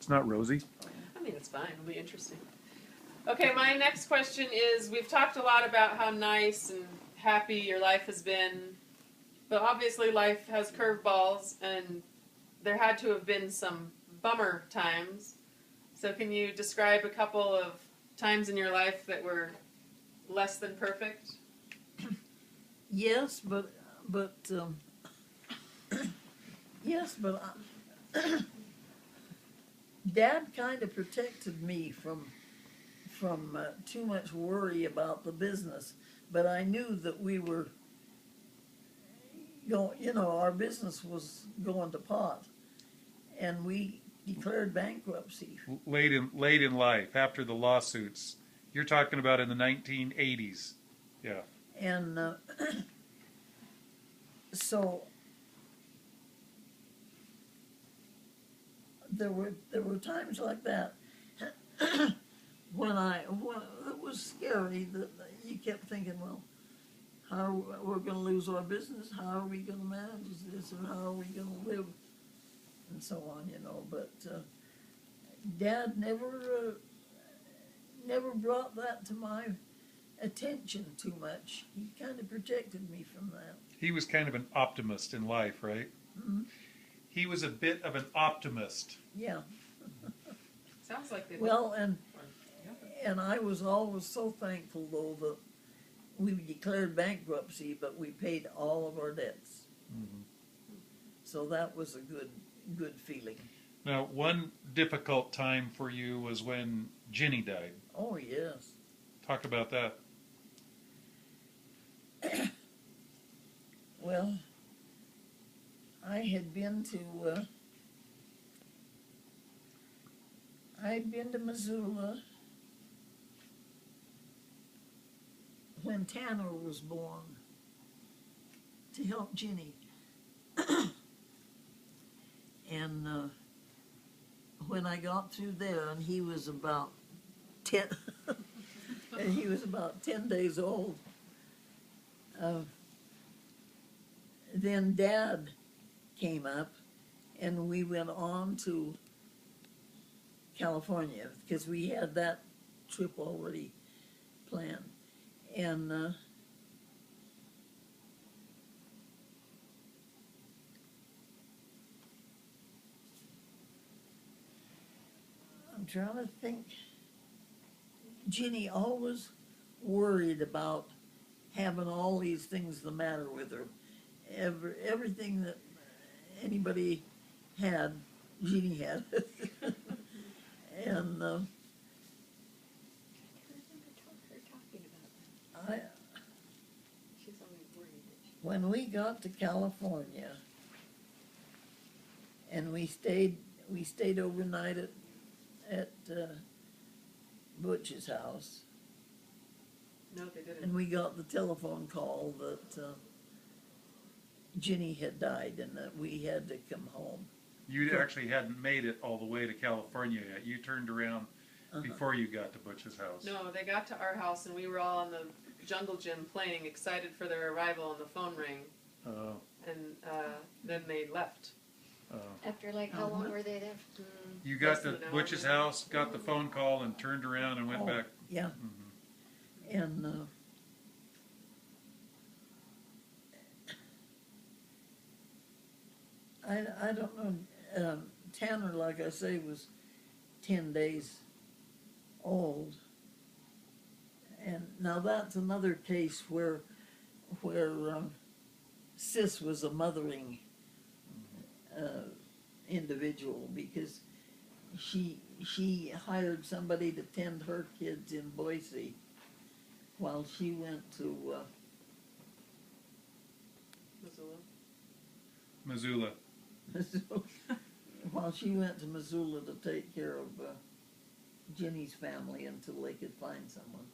It's not rosy. I mean, it's fine. It'll be interesting. Okay, my next question is, we've talked a lot about how nice and happy your life has been, but obviously life has curveballs, and there had to have been some bummer times. So can you describe a couple of times in your life that were less than perfect? Yes, but yes, but Dad kind of protected me from too much worry about the business. But I knew that we were going, our business was going to pot, and we declared bankruptcy. Late in life, after the lawsuits. You're talking about in the 1980s. Yeah. And so there were times like that when it was scary, that you kept thinking, well, how we're going to lose our business? How are we going to manage this, or how are we going to live, and so on, But Dad never brought that to my attention too much. He kind of protected me from that. He was kind of an optimist in life, right? Mm-hmm. He was a bit of an optimist. Yeah. Sounds like they Well, and I was always so thankful, though, that we declared bankruptcy, but we paid all of our debts. Mm-hmm. So that was a good feeling. Now, one difficult time for you was when Ginny died. Oh, yes. Talk about that. Well, I had been to Missoula when Tanner was born to help Ginny. And when I got through there, and he was about 10 and he was about 10 days old, then Dad came up, and we went on to California, because we had that trip already planned. And I'm trying to think. Ginny always worried about having all these things the matter with her. Everything that anybody had, Ginny had. And when we got to California, and we stayed overnight at Butch's house. No, they didn't. And we got the telephone call that Ginny had died, and that we had to come home. You actually hadn't made it all the way to California yet. You turned around before you got to Butch's house. No, they got to our house, and we were all in the jungle gym playing, excited for their arrival, and the phone rang. Oh. And then they left. After, like, how long were they there? You got to Butch's house, got the phone call, and turned around and went back. Yeah. Mm-hmm. And I don't know. Tanner, like I say, was 10 days old. And now that's another case where Sis was a mothering individual, because she hired somebody to tend her kids in Boise while she went to Missoula. while she went to Missoula to take care of Ginny's family until they could find someone.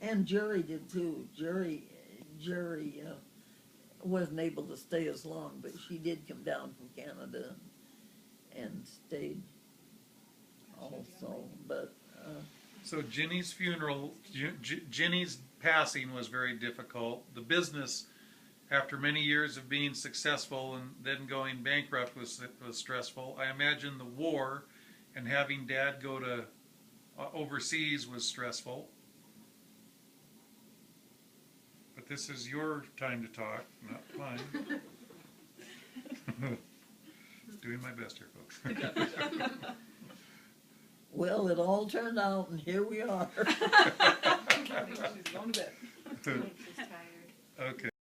And Jerry did too. Jerry wasn't able to stay as long, but she did come down from Canada and stayed also. But so Ginny's funeral, Ginny's passing was very difficult. The business after many years of being successful and then going bankrupt was stressful. I imagine the war and having Dad go to overseas was stressful. But this is your time to talk, not mine. Doing my best here, folks. Well, it all turned out, and here we are. She's going to bed. She's tired. Okay.